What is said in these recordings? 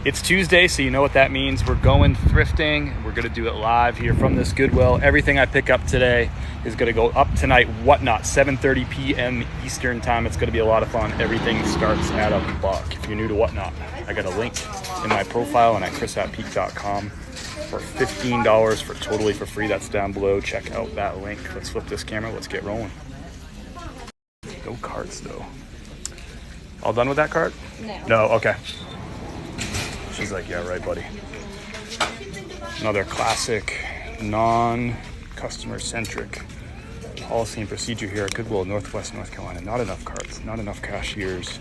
It's Tuesday, so you know what that means. We're going thrifting. We're gonna do it live here from this Goodwill. Everything I pick up today is gonna go up tonight, whatnot, 7:30 p.m. Eastern time. It's gonna be a lot of fun. Everything starts at $1. If you're new to Whatnot, I got a link in my profile and at chris@peak.com for $15 for totally for free. That's down below. Check out that link. Let's flip this camera. Let's get rolling. No carts though. All done with that cart? No, okay. She's like, yeah, right, buddy. Another classic, non-customer centric policy and procedure here at Goodwill, Northwest North Carolina. Not enough carts, not enough cashiers.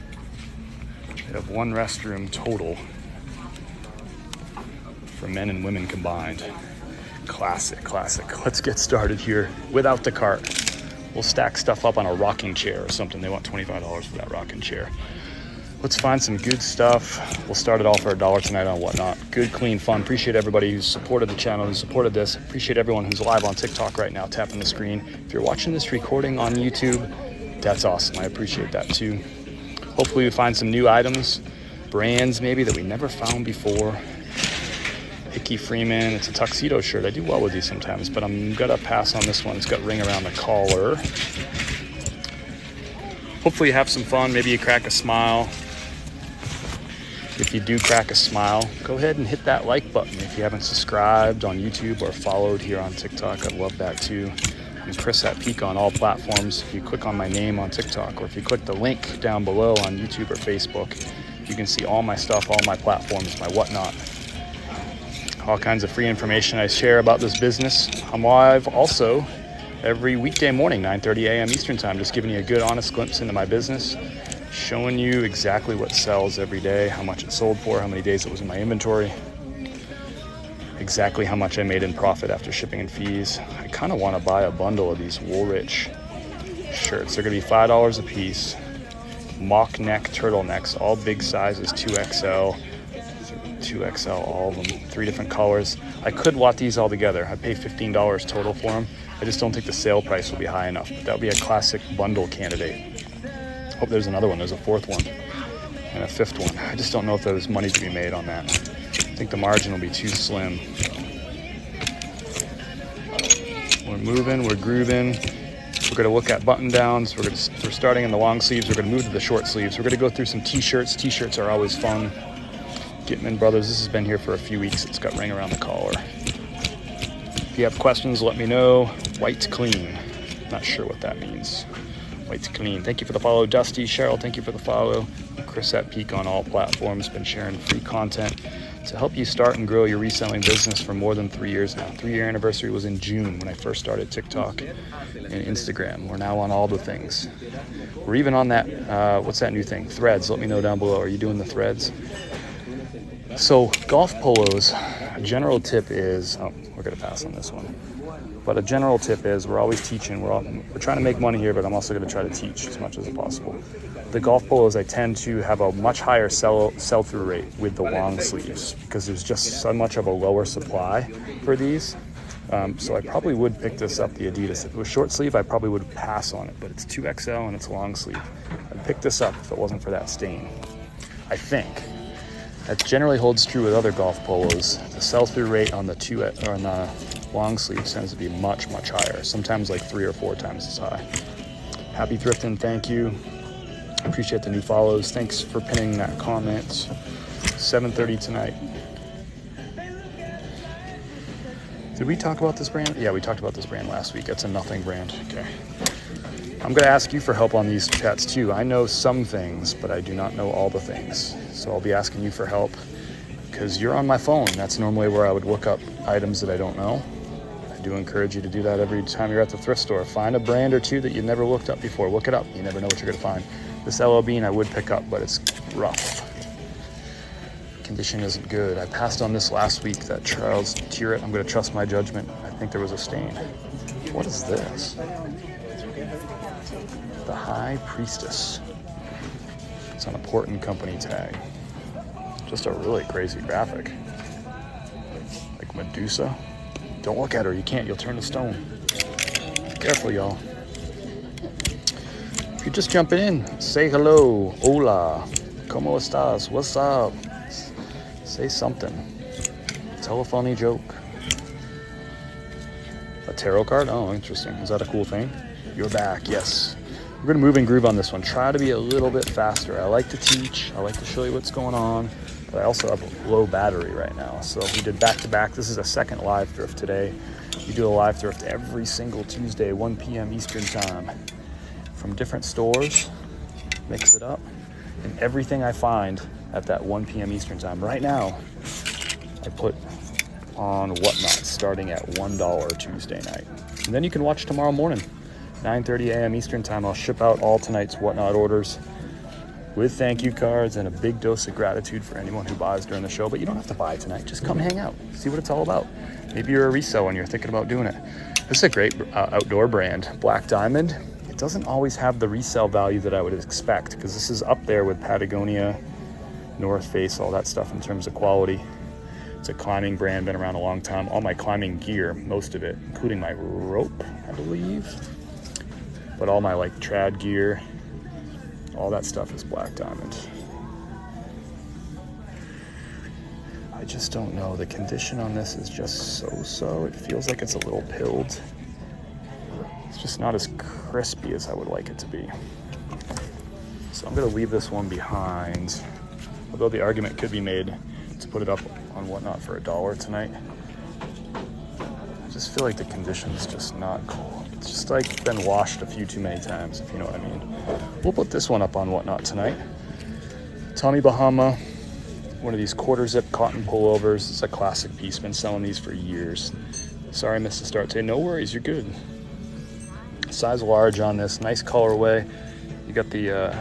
They have one restroom total for men and women combined. Classic, classic. Let's get started here without the cart. We'll stack stuff up on a rocking chair or something. They want $25 for that rocking chair. Let's find some good stuff. We'll start it all for $1 tonight on Whatnot. Good, clean, fun. Appreciate everybody who's supported the channel, who's supported this. Appreciate everyone who's live on TikTok right now, tapping the screen. If you're watching this recording on YouTube, that's awesome. I appreciate that too. Hopefully we find some new items, brands maybe that we never found before. Hickey Freeman, it's a tuxedo shirt. I do well with these sometimes, but I'm gonna pass on this one. It's got ring around the collar. Hopefully you have some fun. Maybe you crack a smile. If you do crack a smile, go ahead and hit that like button. If you haven't subscribed on YouTube or followed here on TikTok, I'd love that too. I'm Chris@Peak on all platforms. If you click on my name on TikTok, or if you click the link down below on YouTube or Facebook, you can see all my stuff, all my platforms, my Whatnot. All kinds of free information I share about this business. I'm live also every weekday morning, 9:30 a.m. Eastern time, just giving you a good, honest glimpse into my business, showing you exactly what sells every day, how much it sold for, how many days it was in my inventory, exactly how much I made in profit after shipping and fees. I kind of want to buy a bundle of these Woolrich shirts. They're going to be $5 a piece. Mock neck turtlenecks, all big sizes, 2XL, 2XL, all of them, 3 different colors. I could lot these all together. I pay $15 total for them. I just don't think the sale price will be high enough. But that would be a classic bundle candidate. Hope there's another one. There's a 4th one and a 5th one. I just don't know if there's money to be made on that. I think the margin will be too slim. We're moving, we're grooving. We're going to look at button downs. We're starting in the long sleeves. We're going to move to the short sleeves. We're going to go through some t-shirts. T-shirts are always fun. Gitman Brothers, this has been here for a few weeks. It's got ring around the collar. If you have questions, let me know. White clean. Not sure what that means. White's clean. Thank you for the follow, Dusty. Cheryl, thank you for the follow. I'm Chris@Peak on all platforms. Been sharing free content to help you start and grow your reselling business for more than 3 years now. 3-year anniversary was in June when I first started TikTok and Instagram. We're now on all the things. We're even on that, what's that new thing? Threads. Let me know down below. Are you doing the threads? So golf polos, a general tip is, we're gonna pass on this one. But a general tip is we're always teaching. We're trying to make money here, but I'm also going to try to teach as much as possible. The golf polos, I tend to have a much higher sell-through rate with the long sleeves because there's just so much of a lower supply for these. So I probably would pick this up, the Adidas. If it was short sleeve, I probably would pass on it, but it's 2XL and it's long sleeve. I'd pick this up if it wasn't for that stain. I think. That generally holds true with other golf polos. The sell-through rate on the long sleeves tends to be much, much higher. Sometimes like 3 or 4 times as high. Happy thrifting, thank you. Appreciate the new follows. Thanks for pinning that comment. 7:30 tonight. Did we talk about this brand? Yeah, we talked about this brand last week. It's a nothing brand. Okay. I'm going to ask you for help on these chats too. I know some things, but I do not know all the things. So I'll be asking you for help because you're on my phone. That's normally where I would look up items that I don't know. I do encourage you to do that every time you're at the thrift store. Find a brand or two that you never looked up before. Look it up. You never know what you're going to find. This LL Bean I would pick up, but it's rough. Condition isn't good. I passed on this last week, that Charles Turret. I'm going to trust my judgment. I think there was a stain. What is this? The High Priestess. It's on a Port & Company tag. Just a really crazy graphic. Like Medusa. Don't look at her, you can't, you'll turn to stone. Careful, y'all. If you're just jumping in, say hello. Hola. ¿Cómo estás? What's up? Say something. Tell a funny joke. A tarot card? Oh, interesting. Is that a cool thing? You're back, yes. We're gonna move and groove on this one. Try to be a little bit faster. I like to teach. I like to show you what's going on, but I also have a low battery right now. So we did back to back. This is a second live thrift today. We do a live thrift every single Tuesday, 1 p.m. Eastern time, from different stores. Mix it up, and everything I find at that 1 p.m. Eastern time. Right now, I put on Whatnot starting at $1 Tuesday night. And then you can watch tomorrow morning, 9:30 a.m. Eastern time. I'll ship out all tonight's Whatnot orders with thank you cards and a big dose of gratitude for anyone who buys during the show. But you don't have to buy tonight. Just come hang out, see what it's all about. Maybe you're a reseller and you're thinking about doing it. This is a great outdoor brand, Black Diamond. It doesn't always have the resale value that I would expect, because this is up there with Patagonia, North Face, all that stuff in terms of quality. It's a climbing brand, been around a long time. All my climbing gear, most of it, including my rope, I believe, but all my like trad gear, all that stuff is Black Diamond. I just don't know. The condition on this is just so-so. It feels like it's a little pilled. It's just not as crispy as I would like it to be. So I'm gonna leave this one behind. Although the argument could be made to put it up on Whatnot for $1 tonight. I just feel like the condition's just not cool. It's just like been washed a few too many times, if you know what I mean. We'll put this one up on Whatnot tonight. Tommy Bahama, one of these quarter zip cotton pullovers. It's a classic piece, been selling these for years. Sorry I missed the start today. No worries, you're good. Size large on this, nice colorway. You got the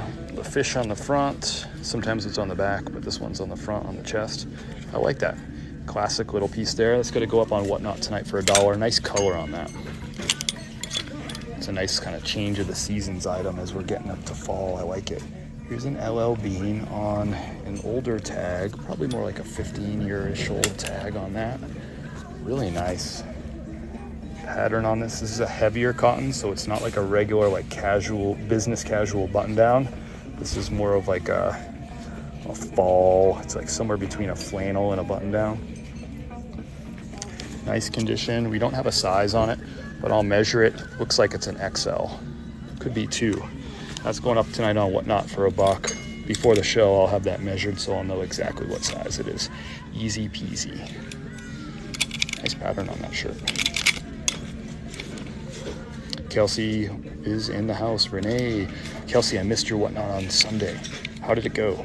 fish on the front. Sometimes it's on the back, but this one's on the front, on the chest. I like that. Classic little piece there. That's gonna go up on Whatnot tonight for $1. Nice color on that. It's a nice kind of change of the seasons item as we're getting up to fall. I like it. Here's an LL Bean on an older tag, probably more like a 15-year-ish old tag on that. Really nice pattern on this. This is a heavier cotton, so it's not like a regular like casual, business casual button down. This is more of like a fall. It's like somewhere between a flannel and a button down. Nice condition. We don't have a size on it, but I'll measure it. Looks like it's an XL. Could be 2. That's going up tonight on Whatnot for $1. Before the show, I'll have that measured so I'll know exactly what size it is. Easy peasy. Nice pattern on that shirt. Kelsey is in the house. Renee. Kelsey, I missed your Whatnot on Sunday. How did it go?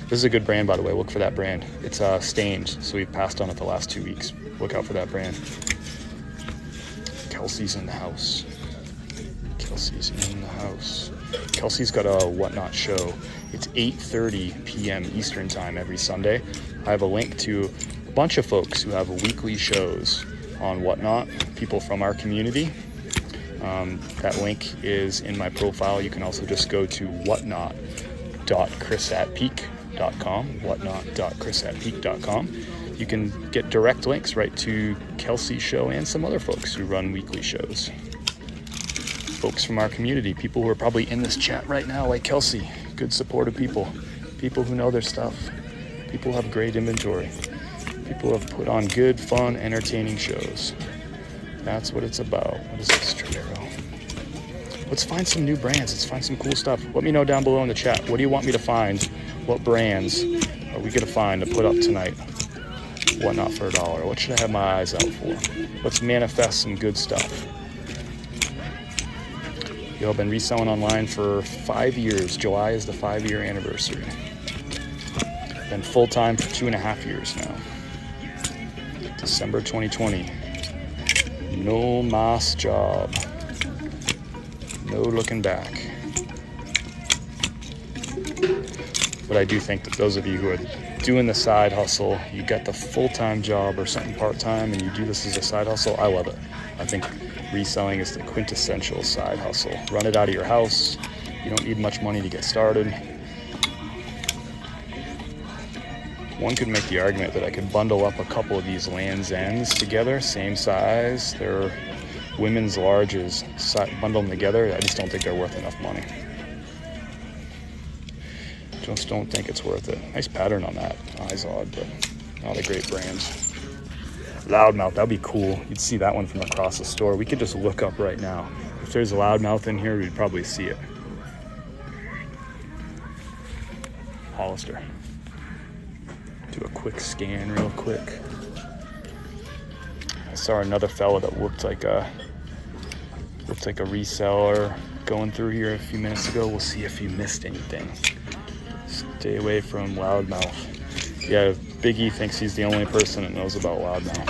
This is a good brand, by the way. Look for that brand. It's stained, so we've passed on it the last 2 weeks. Look out for that brand. Kelsey's in the house. Kelsey's in the house. Kelsey's got a Whatnot show. It's 8:30 p.m. Eastern time every Sunday. I have a link to a bunch of folks who have weekly shows on Whatnot, people from our community. That link is in my profile. You can also just go to whatnot.chrisatpeak.com, whatnot.chrisatpeak.com. You can get direct links right to Kelsey's show and some other folks who run weekly shows. Folks from our community, people who are probably in this chat right now, like Kelsey, good supportive people, people who know their stuff, people who have great inventory, people who have put on good, fun, entertaining shows. That's what it's about. What is this, Trevero? Let's find some new brands. Let's find some cool stuff. Let me know down below in the chat. What do you want me to find? What brands are we gonna find to put up tonight? Whatnot for $1. What should I have my eyes out for? Let's manifest some good stuff. Yo, I've been reselling online for 5 years. July is the 5-year anniversary. Been full-time for 2.5 years now. December 2020. No mas job. No looking back. But I do think that those of you who are doing the side hustle, you got the full-time job or something part-time and you do this as a side hustle, I love it. I think reselling is the quintessential side hustle. Run it out of your house. You don't need much money to get started. One could make the argument that I could bundle up a couple of these Lands' Ends together, same size. They're women's larges, bundle them together. I just don't think they're worth enough money. Just don't think it's worth it. Nice pattern on that Izod, but not a great brand. Loudmouth, that'd be cool. You'd see that one from across the store. We could just look up right now. If there's a loudmouth in here, we'd probably see it. Hollister. Do a quick scan real quick. I saw another fella that looked like a reseller going through here a few minutes ago. We'll see if you missed anything. Stay away from loudmouth. Yeah, Biggie thinks he's the only person that knows about loudmouth.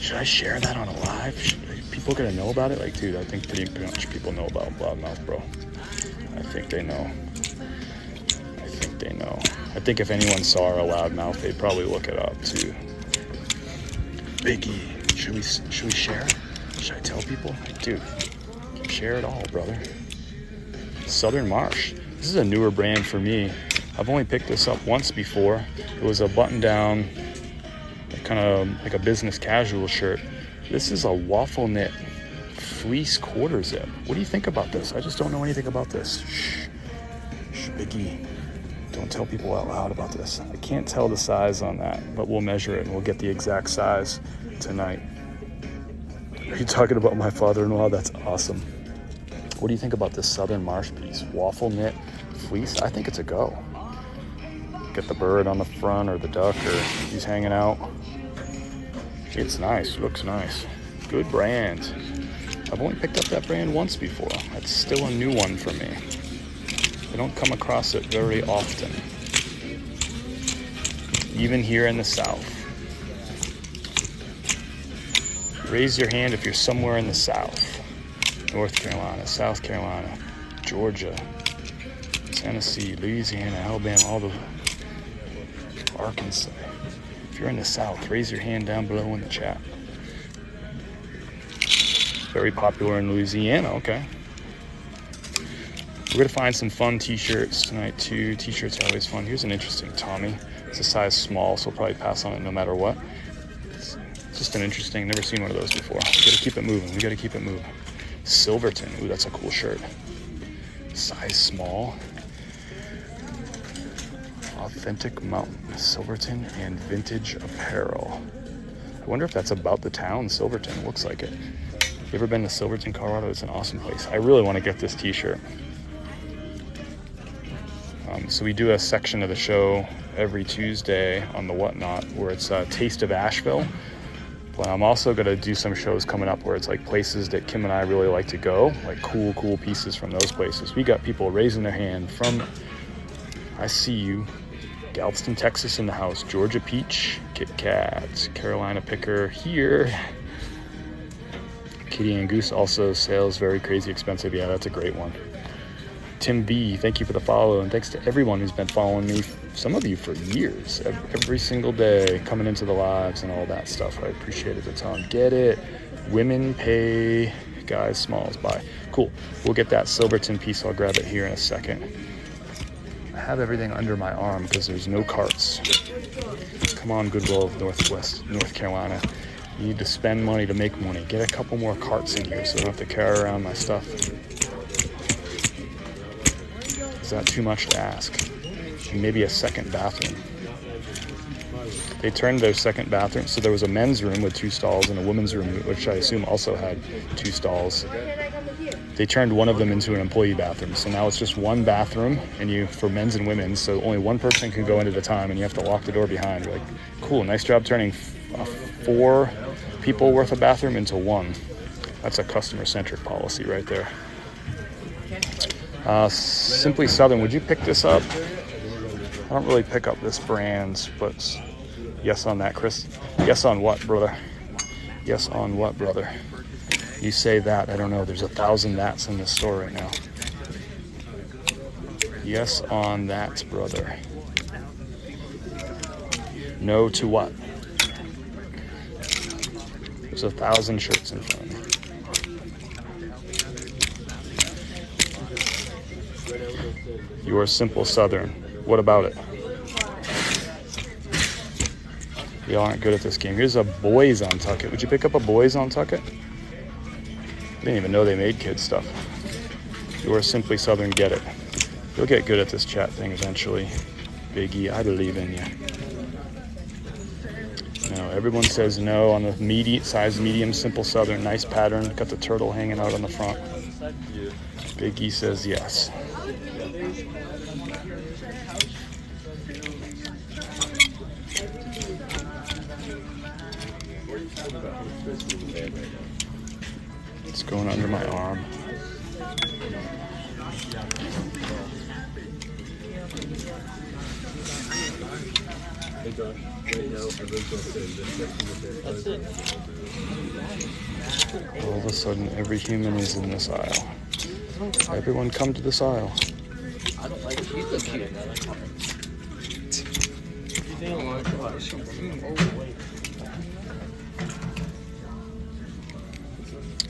Should I share that on a live? People gonna know about it? Like, dude, I think pretty much people know about loudmouth, bro. I think they know. I think if anyone saw a loudmouth, they'd probably look it up too. Biggie, should we share it? Should I tell people? Dude, share it all, brother. Southern Marsh. This is a newer brand for me. I've only picked this up once before. It was a button-down, kind of like a business casual shirt. This is a waffle knit fleece quarter zip. What do you think about this? I just don't know anything about this. Shh, Biggie. Don't tell people out loud about this. I can't tell the size on that, but we'll measure it and we'll get the exact size tonight. Are you talking about my father-in-law? That's awesome. What do you think about this Southern Marsh piece? Waffle knit fleece? I think it's a go. Get the bird on the front or the duck, or he's hanging out. It's nice, looks nice. Good brand. I've only picked up that brand once before. It's still a new one for me. I don't come across it very often. Even here in the South. Raise your hand if you're somewhere in the South. North Carolina, South Carolina, Georgia, Tennessee, Louisiana, Alabama, all the Arkansas. If you're in the South, raise your hand down below in the chat. Very popular in Louisiana, okay. We're gonna find some fun t-shirts tonight too. T-shirts are always fun. Here's an interesting Tommy. It's a size small, so we'll probably pass on it no matter what. It's just an interesting, never seen one of those before. We gotta keep it moving, Silverton, ooh, that's a cool shirt. Size small. Authentic Mountain, Silverton and vintage apparel. I wonder if that's about the town, Silverton. Looks like it. You ever been to Silverton, Colorado? It's an awesome place. I really want to get this t-shirt. So we do a section of the show every Tuesday on the Whatnot where it's a Taste of Asheville. But I'm also going to do some shows coming up where it's like places that Kim and I really like to go, like cool pieces from those places. We got people raising their hand from, I see you, Galveston, Texas in the house, Georgia Peach, Kit Kat, Carolina Picker here. Kitty and Goose also sales very crazy expensive. Yeah, that's a great one. Tim B, thank you for the follow, and thanks to everyone who's been following me, some of you for years, every single day, coming into the lives and all that stuff. I appreciate it a ton. Get it. Women pay, guys, smalls, buy. Cool. We'll get that Silverton piece. I'll grab it here in a second. I have everything under my arm because there's no carts. Come on, Goodwill of North Carolina. You need to spend money to make money. Get a couple more carts in here so I don't have to carry around my stuff. Is that too much to ask? And maybe a second bathroom. They turned their second bathroom, so there was a men's room with 2 stalls and a women's room, which I assume also had 2 stalls. They turned one of them into an employee bathroom, so now it's just one bathroom, and for men's and women's, so only one person can go in at a time, and you have to lock the door behind. You're like, cool, nice job turning 4 people worth of bathroom into 1. That's a customer-centric policy right there. Simply Southern, would you pick this up? I don't really pick up this brand, but yes on that, Chris. Yes on what, brother? Yes on what, brother? You say that, I don't know. There's 1,000 that's in the store right now. Yes on that, brother. No to what? There's 1,000 shirts in front of me. You're simple Southern. What about it? Y'all aren't good at this game. Here's a Boys on Tucket. Would you pick up a Boys on Tucket? I didn't even know they made kids stuff. You're simply Southern. Get it. You'll get good at this chat thing eventually. Biggie, I believe in you. No, everyone says no on the size medium, simple southern, nice pattern. Got the turtle hanging out on the front. Biggie says yes. It's going under my arm. All of a sudden, every human is in this aisle. Everyone come to this aisle. I don't like it. You look cute.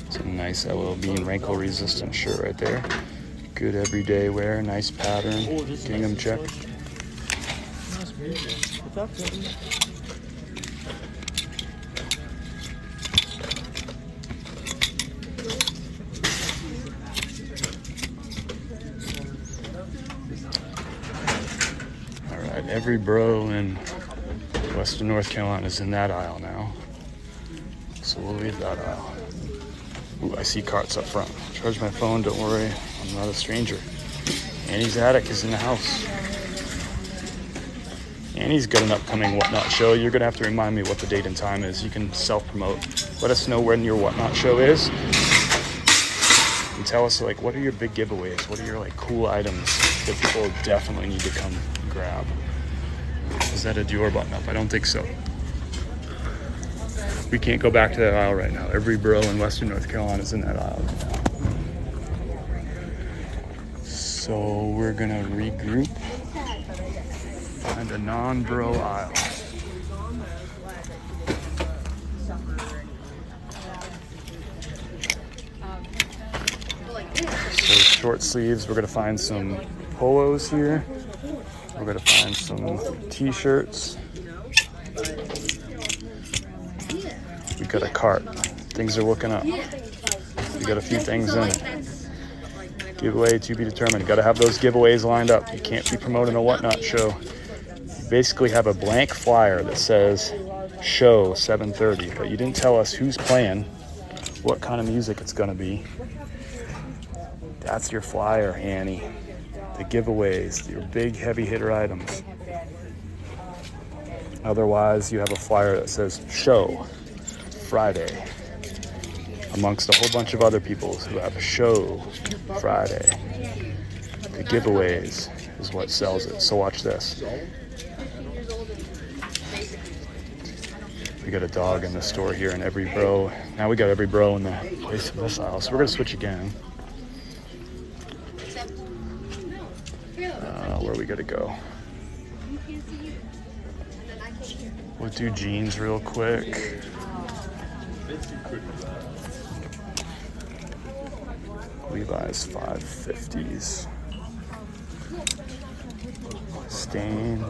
It's a nice LL Bean wrinkle resistant shirt right there. Good everyday wear, nice pattern. Gingham check. Alright, every bro in Western North Carolina is in that aisle now. So we'll leave that aisle. Ooh, I see carts up front. Charge my phone, don't worry, I'm not a stranger. Annie's Attic is in the house. Annie's got an upcoming Whatnot show. You're gonna have to remind me what the date and time is. You can self-promote. Let us know when your Whatnot show is. And tell us, like, what are your big giveaways? What are your, like, cool items that people definitely need to come grab? Is that a Dior button-up? I don't think so. We can't go back to that aisle right now. Every bro in Western North Carolina is in that aisle right now. So we're gonna regroup. Find a non-bro aisle. So short sleeves, we're gonna find some polos here. We're gonna find some t-shirts. We got a cart. Things are looking up. We got a few things in it. Giveaway to be determined. Got to have those giveaways lined up. You can't be promoting a Whatnot show. You basically have a blank flyer that says show 7:30, but you didn't tell us who's playing, what kind of music it's going to be. That's your flyer, Annie. The giveaways, your big heavy hitter items. Otherwise, you have a flyer that says show Friday, amongst a whole bunch of other people who have a show Friday. The giveaways is what sells it. So watch this. We got a dog in the store here, and every bro. Now we got every bro in the place of this aisle. So we're gonna switch again. Where we gotta go? We'll do jeans real quick. Levi's 550s. Stained.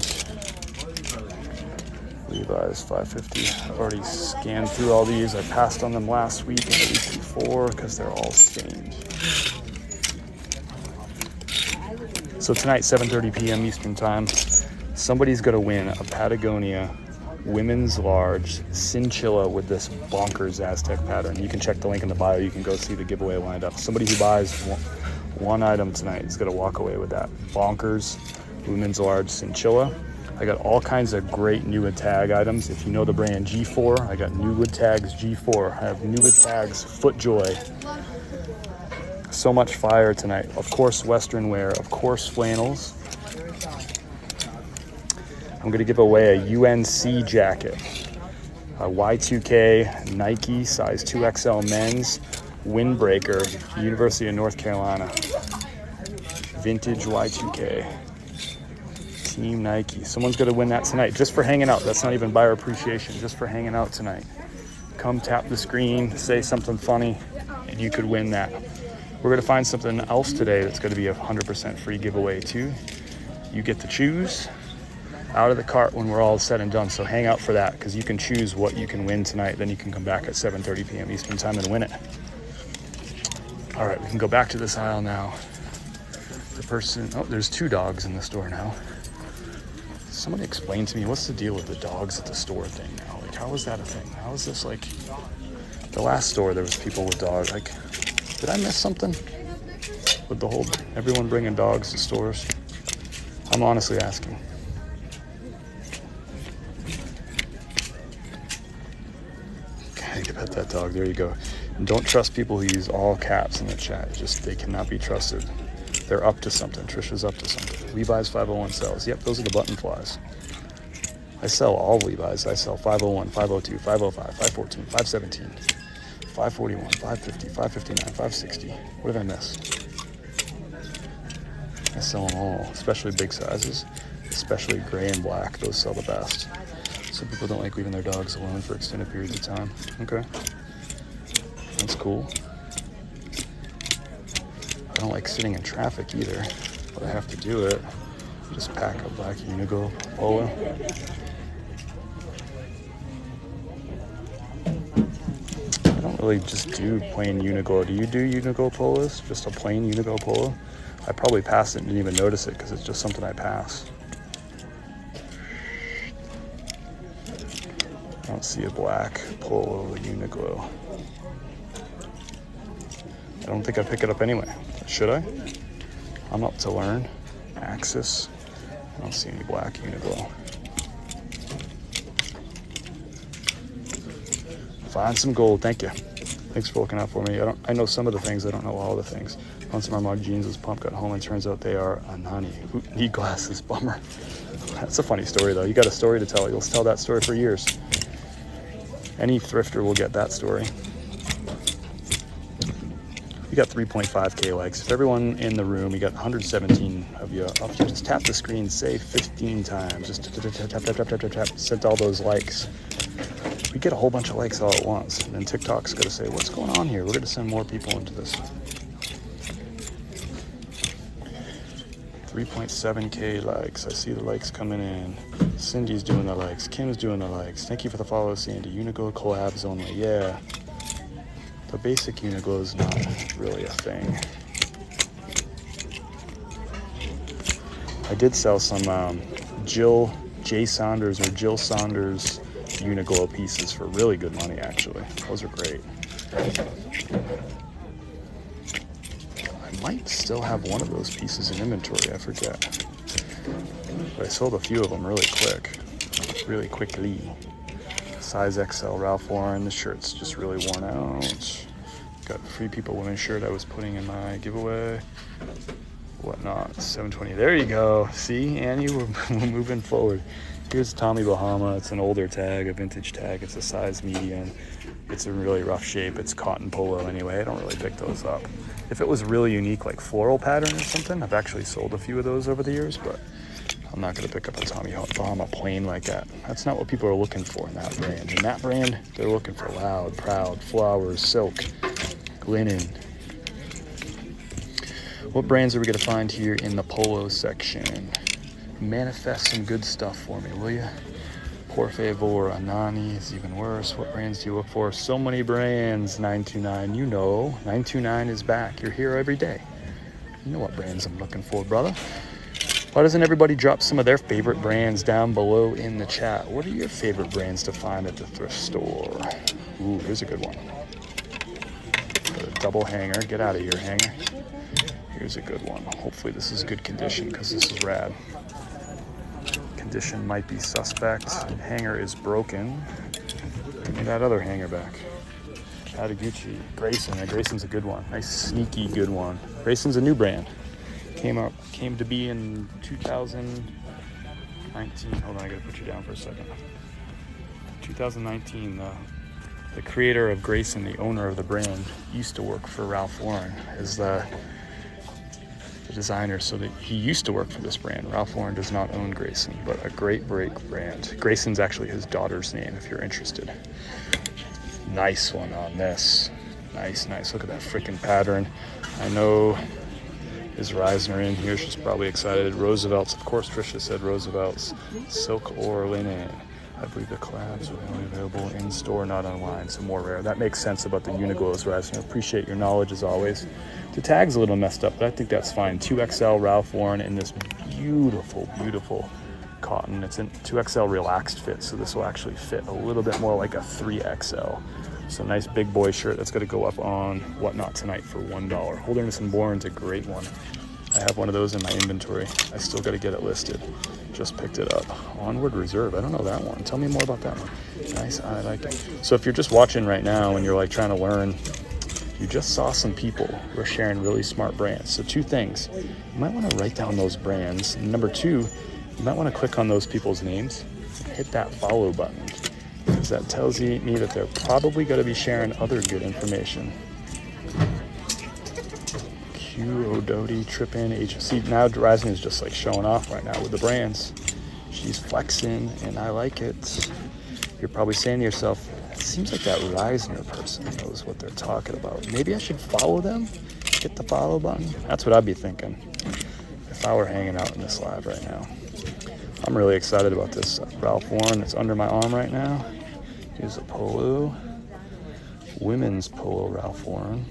Levi's 550. I've already scanned through all these. I passed on them last week and the week before because they're all stained. So tonight, 7:30 p.m. Eastern time, somebody's gonna win a Patagonia women's large cinchilla with this bonkers Aztec pattern. You can check the link in the bio. You can go see the giveaway lined up. Somebody who buys one item tonight is going to walk away with that bonkers women's large cinchilla. I got all kinds of great Newwood tag items. If you know the brand G4, I got Newwood tags G4. I have Newwood tags FootJoy. So much fire tonight. Of course, Western wear. Of course, flannels. I'm going to give away a UNC jacket, a Y2K Nike size 2XL men's windbreaker, University of North Carolina, vintage Y2K, Team Nike. Someone's going to win that tonight just for hanging out. That's not even buyer appreciation, just for hanging out tonight. Come tap the screen, say something funny, and you could win that. We're going to find something else today that's going to be a 100% free giveaway too. You get to choose out of the cart when we're all said and done. So hang out for that, because you can choose what you can win tonight. Then you can come back at 7:30 p.m. Eastern time and win it. All right, we can go back to this aisle now. The person, oh, there's 2 dogs in the store now. Somebody explain to me, what's the deal with the dogs at the store thing now? Like, how is that a thing? How is this like, the last store there was people with dogs. Like, did I miss something with the whole, everyone bringing dogs to stores? I'm honestly asking. Okay, you pet that dog, there you go. And don't trust people who use all caps in the chat. Just, they cannot be trusted. They're up to something. Trisha's up to something. Levi's 501 sells. Yep, those are the button flies. I sell all Levi's. I sell 501, 502, 505, 514, 517, 541, 550, 559, 560. What did I miss? I sell them all, especially big sizes, especially gray and black. Those sell the best. Some people don't like leaving their dogs alone for extended periods of time. Okay. That's cool. I don't like sitting in traffic either, but I have to do it. Just pack a black Unigo polo. I don't really just do plain Unigo. Do you do Unigo polos? Just a plain Unigo polo? I probably passed it and didn't even notice it because it's just something I pass. I don't see a black polo Uniqlo. I don't think I pick it up anyway. Should I? I'm up to learn. Axis. I don't see any black Uniqlo. Find some gold. Thank you. Thanks for looking out for me. I know some of the things. I don't know all the things. Found some Armag jeans as pump got home and turns out they are Anani. Need glasses. Bummer. That's a funny story though. You got a story to tell. You'll tell that story for years. Any thrifter will get that story. We got 3.5K likes. If everyone in the room, we got 117 of you. If you just tap the screen, say 15 times. Just tap, send all those likes. We get a whole bunch of likes all at once. And then TikTok's gonna say, what's going on here? We're gonna send more people into this. 3.7K likes. I see the likes coming in. Cindy's doing the likes. Kim's doing the likes. Thank you for the follow, Sandy. Uniqlo collabs only. Yeah. The basic Uniqlo is not really a thing. I did sell some Jill Saunders Uniqlo pieces for really good money, actually. Those are great. I might still have one of those pieces in inventory, I forget. But I sold a few of them really quickly. Size XL Ralph Lauren. The shirt's just really worn out. Got Free People Women shirt I was putting in my giveaway. Whatnot. 720. There you go. See, Annie, we're moving forward. Here's Tommy Bahama. It's an older tag, a vintage tag. It's a size medium. It's in really rough shape. It's cotton polo anyway. I don't really pick those up. If it was really unique, like floral pattern or something, I've actually sold a few of those over the years, but I'm not going to pick up a Tommy Bahama plain like that. That's not what people are looking for in that brand. In that brand, they're looking for loud, proud, flowers, silk, linen. What brands are we going to find here in the polo section? Manifest some good stuff for me, will you? Por favor, Anani is even worse. What brands do you look for? So many brands. 929, you know. 929 is back. You're here every day. You know what brands I'm looking for, brother. Why doesn't everybody drop some of their favorite brands down below in the chat? What are your favorite brands to find at the thrift store? Ooh, here's a good one. A double hanger. Get out of here, hanger. Here's a good one. Hopefully this is good condition because this is rad. Condition might be suspect. Hanger is broken. Give me that other hanger back. Chattagouchi. Grayson. Yeah, Grayson's a good one. Nice, sneaky good one. Grayson's a new brand. Came to be in 2019. Hold on, I gotta put you down for a second. 2019. The creator of Grayson, the owner of the brand, used to work for Ralph Lauren as the designer, so that he used to work for this brand. Ralph Lauren does not own Grayson, but a great brand. Grayson's actually his daughter's name if you're interested. Nice one on this. Nice. Look at that freaking pattern. I know is Reisner in here. She's probably excited. Roosevelt's, of course, Trisha said Roosevelt's. Silk or linen. I believe the collabs are only available in store, not online, so more rare. That makes sense about the Uniglows, Raz. I appreciate your knowledge as always. The tag's a little messed up, but I think that's fine. 2XL Ralph Lauren in this beautiful, beautiful cotton. It's in 2XL relaxed fit, so this will actually fit a little bit more like a 3XL. So nice big boy shirt that's gonna go up on Whatnot tonight for $1. Holderness and Bourne's a great one. I have one of those in my inventory. I still gotta get it listed. Just picked it up. Onward Reserve, I don't know that one. Tell me more about that one. Nice, I like it. So if you're just watching right now and you're like trying to learn, you just saw some people who are sharing really smart brands. So two things, you might wanna write down those brands. And number two, you might wanna click on those people's names and hit that follow button, because that tells me that they're probably gonna be sharing other good information. Ododi, Trip In, HFC. Now Ryzen is just like showing off right now with the brands. She's flexing and I like it. You're probably saying to yourself, it seems like that Reisner person knows what they're talking about. Maybe I should follow them? Hit the follow button? That's what I'd be thinking if I were hanging out in this live right now. I'm really excited about this Ralph Lauren that's under my arm right now. Here's a polo. Women's polo Ralph Lauren.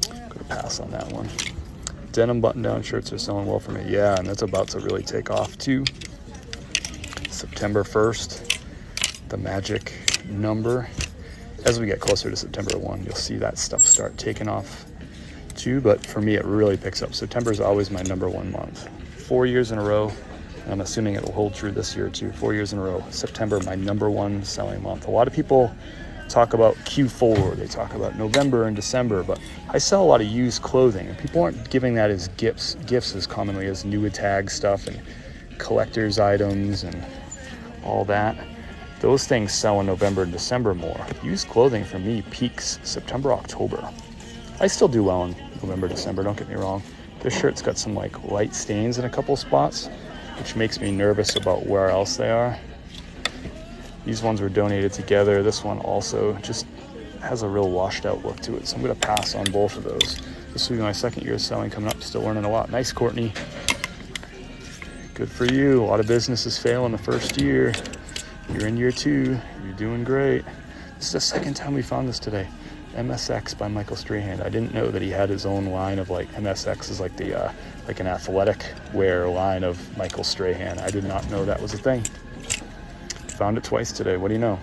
Gonna pass on that one. Denim button-down shirts are selling well for me. Yeah, and that's about to really take off too. September 1st, the magic number. As we get closer to September 1, you'll see that stuff start taking off too, but for me it really picks up. September is always my #1 month. 4 years in a row, and I'm assuming it will hold true this year too. 4 years in a row. September, my #1 selling month. A lot of people talk about Q4, they talk about November and December, but I sell a lot of used clothing and people aren't giving that as gifts as commonly as new tag stuff and collector's items and all that. Those things sell in November and December more. Used clothing for me peaks September, October. I still do well in November, December, don't get me wrong. This shirt's got some like light stains in a couple spots, which makes me nervous about where else they are. These ones were donated together. This one also just has a real washed out look to it. So I'm gonna pass on both of those. This will be my second year of selling coming up, still learning a lot. Nice, Courtney. Good for you. A lot of businesses fail in the first year. You're in year 2, you're doing great. This is the second time we found this today. MSX by Michael Strahan. I didn't know that he had his own line of like, MSX is like the, like an athletic wear line of Michael Strahan. I did not know that was a thing. Found it twice today. What do you know?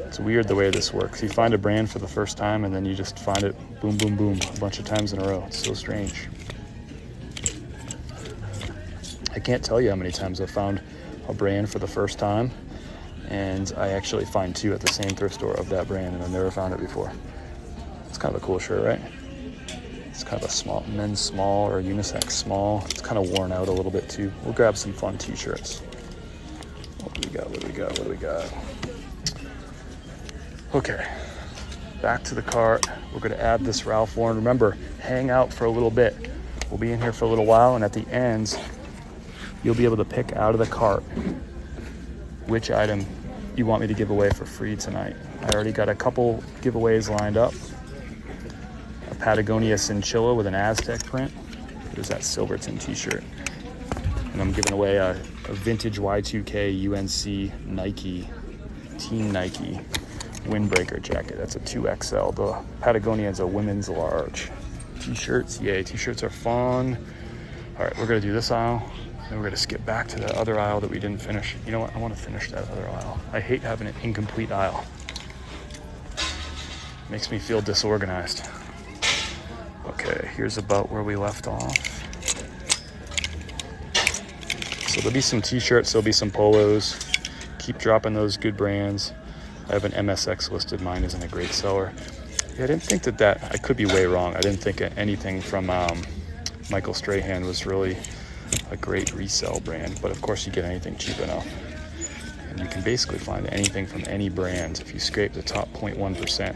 It's weird the way this works. You find a brand for the first time and then you just find it boom, boom, boom a bunch of times in a row. It's so strange. I can't tell you how many times I've found a brand for the first time and I actually find 2 at the same thrift store of that brand and I've never found it before. It's kind of a cool shirt, right? It's kind of a small, men's small or unisex small. It's kind of worn out a little bit too. We'll grab some fun t-shirts. What do we got? What do we got? What do we got? Okay, back to the cart. We're gonna add this Ralph Lauren. Remember, hang out for a little bit. We'll be in here for a little while, and at the end, you'll be able to pick out of the cart which item you want me to give away for free tonight. I already got a couple giveaways lined up. A Patagonia Cinchilla with an Aztec print. There's that Silverton t-shirt. And I'm giving away a vintage Y2K UNC Nike, Team Nike windbreaker jacket. That's a 2XL. The Patagonia is a women's large. T-shirts, yay, t-shirts are fun. All right, we're gonna do this aisle, then we're gonna skip back to the other aisle that we didn't finish. You know what, I wanna finish that other aisle. I hate having an incomplete aisle. Makes me feel disorganized. Okay, here's about where we left off. So there'll be some t-shirts, there'll be some polos. Keep dropping those good brands. I have an MSX listed, mine isn't a great seller. Yeah, I didn't think that, I could be way wrong. I didn't think anything from Michael Strahan was really a great resell brand, but of course you get anything cheap enough. And you can basically find anything from any brand if you scrape the top 0.1%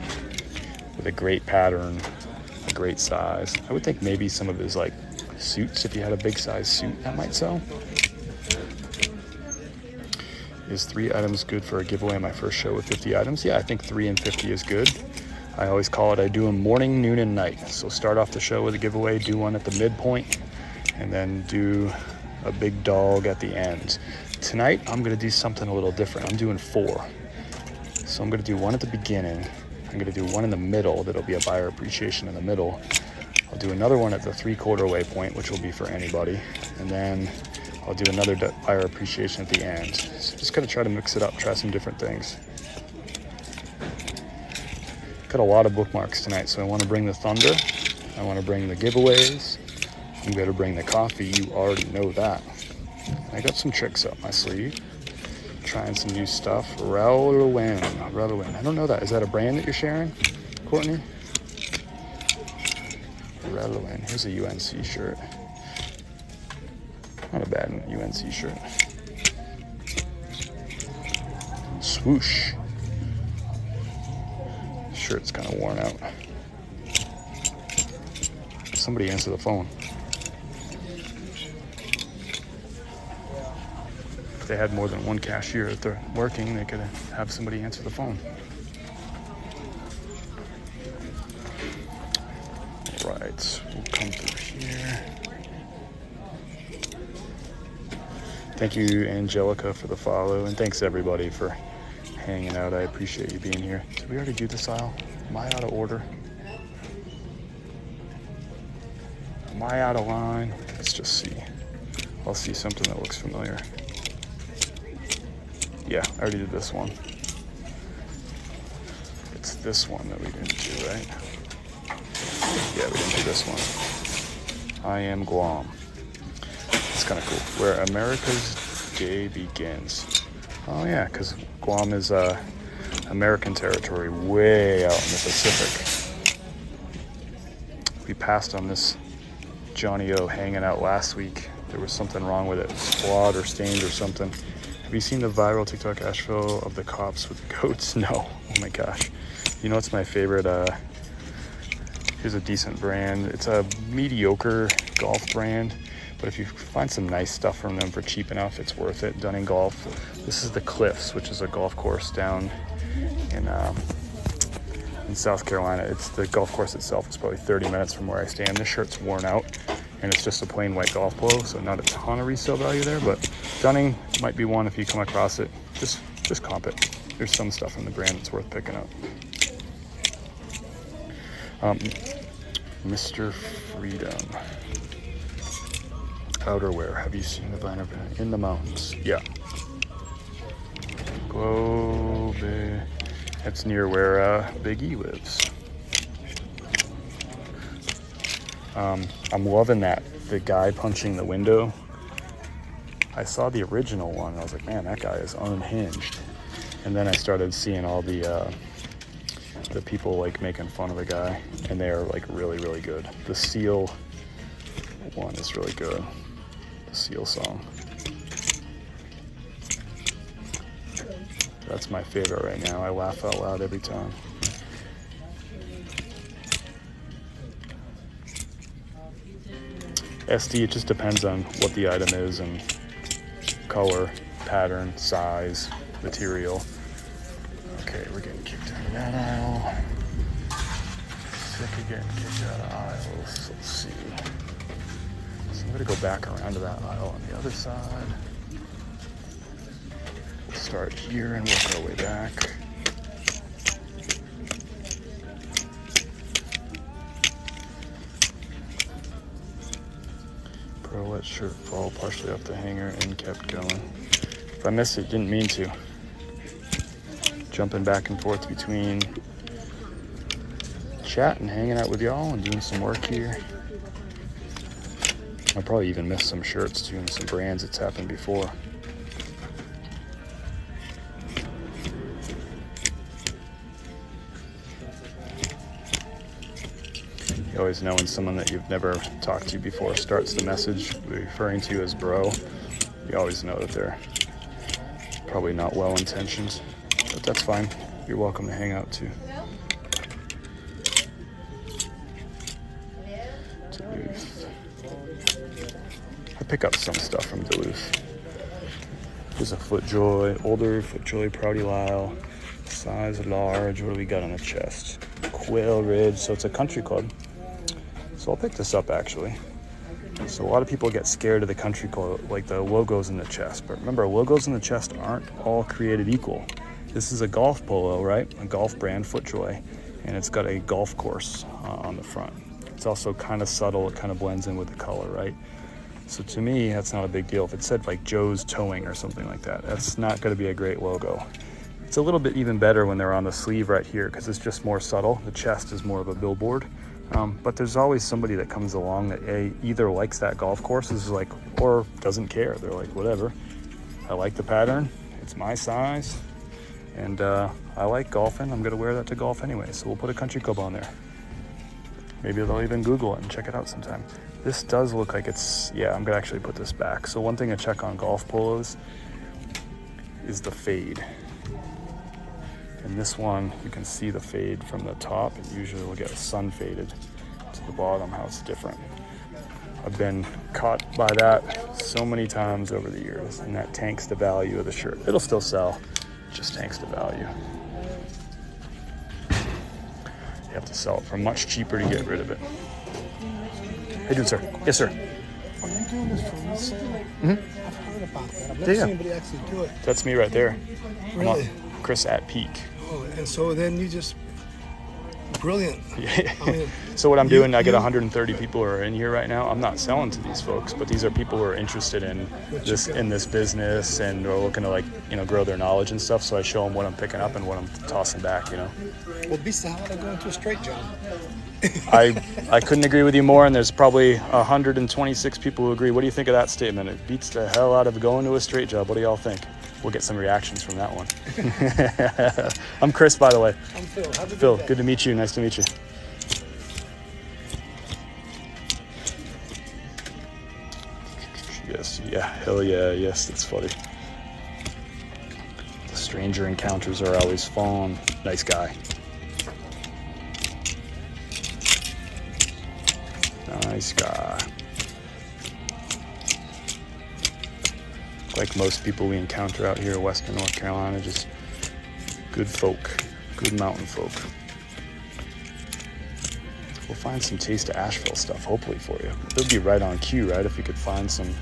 with a great pattern, a great size. I would think maybe some of his like suits, if you had a big size suit, that might sell. Is 3 items good for a giveaway on my first show with 50 items? Yeah, I think 3 and 50 is good. I always call it, I do them morning, noon, and night. So start off the show with a giveaway, do one at the midpoint, and then do a big dog at the end. Tonight, I'm gonna do something a little different. I'm doing 4. So I'm gonna do one at the beginning. I'm gonna do one in the middle. That'll be a buyer appreciation in the middle. I'll do another one at the 3/4 way point, which will be for anybody. And then I'll do another buyer appreciation at the end. So just gonna try to mix it up, try some different things. Got a lot of bookmarks tonight, so I wanna bring the thunder. I wanna bring the giveaways. I'm gonna bring the coffee, you already know that. I got some tricks up my sleeve. Trying some new stuff. Relevant. I don't know that. Is that a brand that you're sharing, Courtney? Relevant. Here's a UNC shirt. Not a bad UNC shirt. Swoosh. Shirt's kind of worn out. Somebody answer the phone. If they had more than one cashier that they're working, they could have somebody answer the phone. All right, we'll come through here. Thank you, Angelica, for the follow, and thanks everybody for hanging out. I appreciate you being here. Did we already do this aisle? Am I out of order? Am I out of line? Let's just see. I'll see something that looks familiar. Yeah, I already did this one. It's this one that we didn't do, right? Yeah, we didn't do this one. I am Guam. It's kind of cool. Where America's day begins. Oh yeah, because Guam is American territory way out in the Pacific. We passed on this Johnny O hanging out last week. There was something wrong with it. It was flawed or stained or something. Have you seen the viral TikTok Asheville of the cops with goats? No. Oh my gosh. You know what's my favorite? Here's a decent brand. It's a mediocre golf brand, but if you find some nice stuff from them for cheap enough, it's worth it. Done in golf. This is the Cliffs, which is a golf course down in South Carolina. It's the golf course itself is probably 30 minutes from where I stand. This shirt's worn out, and it's just a plain white golf polo, so not a ton of resale value there, but Dunning might be one if you come across it. Just comp it. There's some stuff in the brand that's worth picking up. Mr. Freedom. Outerwear. Have you seen the banner in the mountains? Yeah. Globe. That's near where Big E lives. I'm loving that. The guy punching the window. I saw the original one and I was like, man, that guy is unhinged. And then I started seeing all the people like making fun of the guy, and they're like really, really good. The Seal one is really good. The Seal song. That's my favorite right now. I laugh out loud every time. SD, it just depends on what the item is and color, pattern, size, material. Okay, we're getting kicked out of that aisle. Sick of getting kicked out of aisles. Let's see. So I'm gonna go back around to that aisle on the other side. We'll start here and work our way back. Bro, let shirt fall partially off the hanger and kept going. If I missed it, didn't mean to. Jumping back and forth between chat and hanging out with y'all and doing some work here. I'll probably even miss some shirts too and some brands. It's happened before. You always know when someone that you've never talked to before starts the message referring to you as bro. You always know that they're probably not well-intentioned, but that's fine. You're welcome to hang out too. Duluth. I pick up some stuff from Duluth. There's a FootJoy, older FootJoy Proudy Lyle, size large. What do we got on the chest? Quail Ridge, so it's a country club. So I'll pick this up actually. So a lot of people get scared of the country club, like the logos in the chest. But remember, logos in the chest aren't all created equal. This is a golf polo, right? A golf brand, FootJoy, and it's got a golf course on the front. It's also kind of subtle. It kind of blends in with the color, right? So to me, that's not a big deal. If it said like Joe's Towing or something like that, that's not going to be a great logo. It's a little bit even better when they're on the sleeve right here because it's just more subtle. The chest is more of a billboard. But there's always somebody that comes along that either likes that golf course, is like, or doesn't care. They're like, whatever. I like the pattern. It's my size. And I like golfing. I'm going to wear that to golf anyway. So we'll put a country club on there. Maybe they'll even Google it and check it out sometime. This does look like it's, yeah, I'm going to actually put this back. So one thing to check on golf polos is the fade. And this one, you can see the fade from the top. It usually will get sun faded to the bottom, how it's different. I've been caught by that so many times over the years, and that tanks the value of the shirt. It'll still sell, it just tanks the value. You have to sell it for much cheaper to get rid of it. How you doing, sir? Yes, sir. Are you doing this for resale? Mm-hmm. I've heard about that. I've never seen anybody actually do it. That's me right there. Really? Chris at Peak. Oh, and so then you just, brilliant. Yeah. I mean, So what I'm doing, I get 130 people who are in here right now. I'm not selling to these folks, but these are people who are interested in this business and are looking to, like, you know, grow their knowledge and stuff. So I show them what I'm picking up and what I'm tossing back, you know. Well, beats the hell out of going to a straight job. I couldn't agree with you more, and there's probably 126 people who agree. What do you think of that statement? It beats the hell out of going to a straight job. What do y'all think? We'll get some reactions from that one. I'm Chris, by the way. I'm Phil. Have a Phil, good day. good to meet you. Nice to meet you. Yes, yeah, hell yeah, yes, that's funny. The stranger encounters are always fun. Nice guy. Nice guy. Like most people we encounter out here in Western North Carolina, just good folk, good mountain folk. We'll find some Taste of Asheville stuff, hopefully, for you. It would be right on cue, right? If we could find some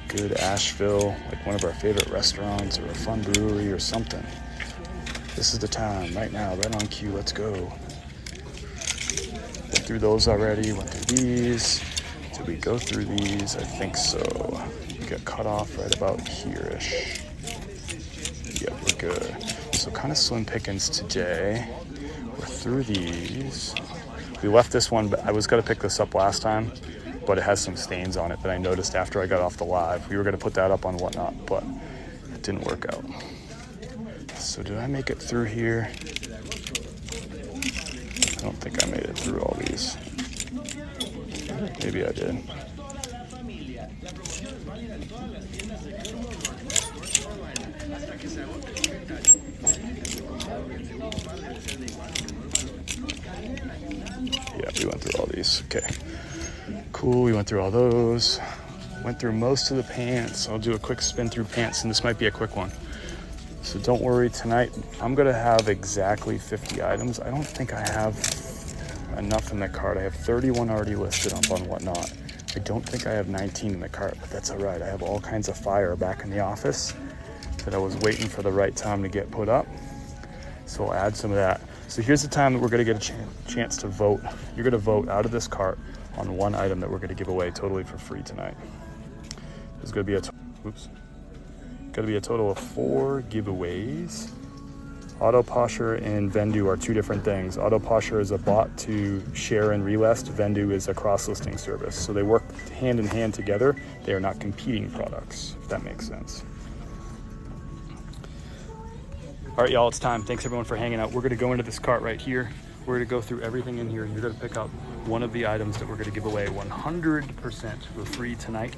good Asheville, like one of our favorite restaurants or a fun brewery or something. This is the time, right now, right on cue, let's go. Went through those already, went through these. Did we go through these? I think so. We got cut off right about here-ish. Yep, we're good. So kind of slim pickings today. We're through these. We left this one, but I was gonna pick this up last time, but it has some stains on it that I noticed after I got off the live. We were gonna put that up on Whatnot, but it didn't work out. So did I make it through here? I don't think I made it through all these. Maybe I did. Yeah, we went through all these. Okay. Cool, we went through all those. Went through most of the pants. I'll do a quick spin through pants, and this might be a quick one. So don't worry, tonight I'm gonna have exactly 50 items. I don't think I have enough in the cart. I have 31 already listed up on Whatnot. I don't think I have 19 in the cart, but that's all right. I have all kinds of fire back in the office that I was waiting for the right time to get put up. So I'll add some of that. So here's the time that we're gonna get a chance to vote. You're gonna vote out of this cart on one item that we're gonna give away totally for free tonight. There's gonna be a total of 4 giveaways. Autoposher and Vendu are 2 different things. Autoposher is a bot to share and relist. Vendu is a cross-listing service. So they work hand in hand together. They are not competing products, if that makes sense. All right, y'all, it's time. Thanks everyone for hanging out. We're gonna go into this cart right here. We're gonna go through everything in here, and you're gonna pick up one of the items that we're gonna give away 100% for free tonight.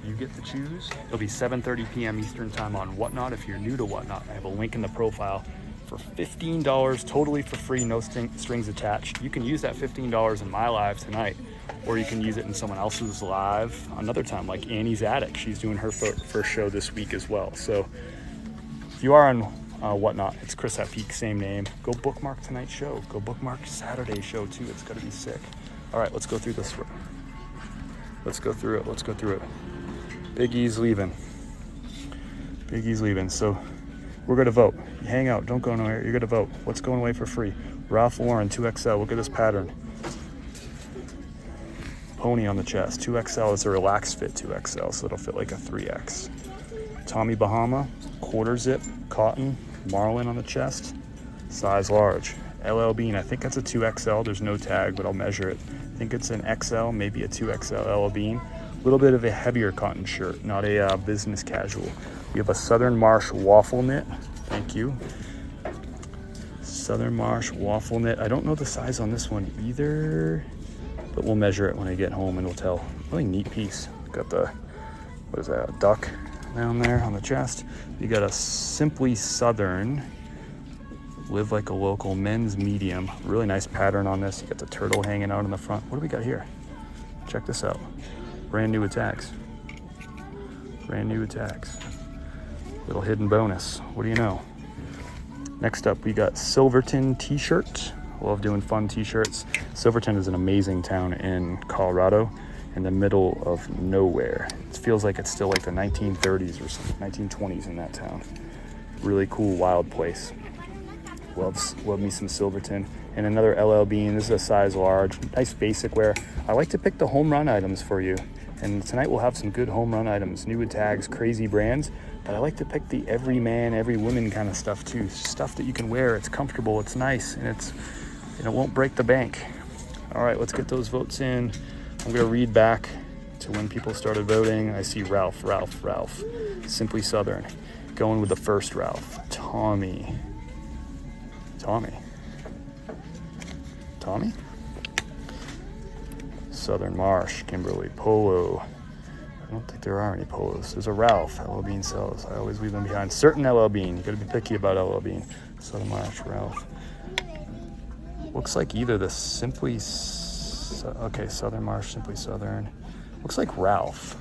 You get to choose. It'll be 7:30 p.m. Eastern time on Whatnot. If you're new to Whatnot, I have a link in the profile for $15, totally for free, no strings attached. You can use that $15 in my live tonight, or you can use it in someone else's live another time, like Annie's Attic. She's doing her first show this week as well. So if you are on Whatnot, it's Chris at Peak, same name. Go bookmark tonight's show. Go bookmark Saturday's show too. It's gonna be sick. All right, let's go through this. Let's go through it. Let's go through it. Big E's leaving. Big E's leaving. So we're going to vote. You hang out. Don't go nowhere. You're going to vote. What's going away for free? Ralph Lauren 2XL. Look at this pattern. Pony on the chest. 2XL is a relaxed fit 2XL, so it'll fit like a 3X. Tommy Bahama, quarter zip, cotton, marlin on the chest, size large. LL Bean, I think that's a 2XL. There's no tag, but I'll measure it. I think it's an XL, maybe a 2XL LL Bean. A little bit of a heavier cotton shirt, not a business casual. We have a Southern Marsh waffle knit. Thank you. Southern Marsh waffle knit. I don't know the size on this one either, but we'll measure it when I get home and we'll tell. Really neat piece. Got the, what is that, a duck down there on the chest. You got a Simply Southern, live like a local men's medium. Really nice pattern on this. You got the turtle hanging out in the front. What do we got here? Check this out. Brand new with tags. Brand new with tags. Little hidden bonus. What do you know? Next up, we got Silverton t-shirt. Love doing fun t-shirts. Silverton is an amazing town in Colorado, in the middle of nowhere. It feels like it's still like the 1930s or something, 1920s in that town. Really cool, wild place. Love me some Silverton. And another LL Bean. This is a size large. Nice basic wear. I like to pick the home run items for you. And tonight we'll have some good home run items. New with tags, crazy brands. But I like to pick the every man, every woman kind of stuff too. Stuff that you can wear. It's comfortable, it's nice, and it won't break the bank. All right, let's get those votes in. I'm gonna read back to when people started voting. I see Ralph. Simply Southern. Going with the first Ralph. Tommy. Southern Marsh, Kimberly, Polo. I don't think there are any Polos. There's a Ralph, LL Bean sells. I always leave them behind. Certain LL Bean, you gotta be picky about LL Bean. Southern Marsh, Ralph. Looks like either the Southern Marsh, Simply Southern. Looks like Ralph.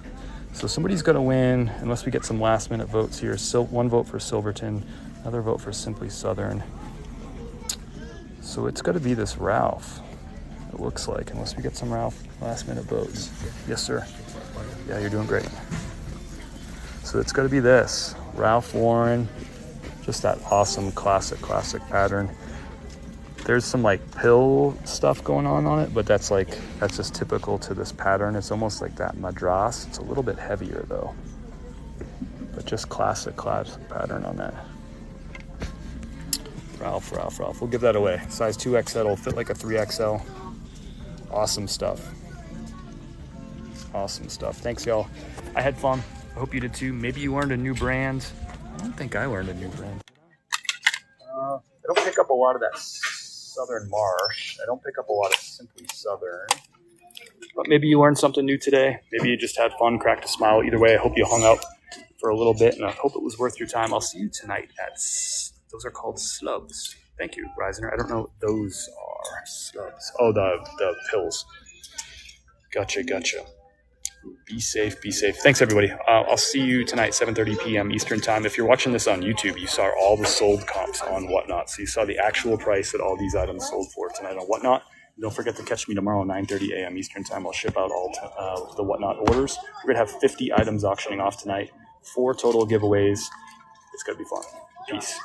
So somebody's gonna win, unless we get some last minute votes here. So one vote for Silverton, another vote for Simply Southern. So it's gotta be this Ralph, it looks like, unless we get some Ralph last minute votes. Yes, sir. Yeah, you're doing great. So it's gotta be this, Ralph Lauren, just that awesome classic pattern. There's some like pill stuff going on it, but that's just typical to this pattern. It's almost like that Madras. It's a little bit heavier though, but just classic pattern on that. Ralph. We'll give that away. Size 2XL, will fit like a 3XL. Awesome stuff. Thanks, y'all. I had fun. I hope you did too. Maybe you learned a new brand. I don't think I learned a new brand. I don't pick up a lot of that Southern Marsh. I don't pick up a lot of Simply Southern. But maybe you learned something new today. Maybe you just had fun, cracked a smile. Either way, I hope you hung out for a little bit, and I hope it was worth your time. I'll see you tonight at, those are called slubs. Thank you, Reisner. I don't know what those are. Slubs. Oh, the pills. Gotcha. Be safe. Thanks, everybody. I'll see you tonight, 7:30 p.m. Eastern time. If you're watching this on YouTube, you saw all the sold comps on Whatnot. So you saw the actual price that all these items sold for tonight on Whatnot. Don't forget to catch me tomorrow, 9:30 a.m. Eastern time. I'll ship out all the Whatnot orders. We're going to have 50 items auctioning off tonight. 4 total giveaways. It's going to be fun. Peace.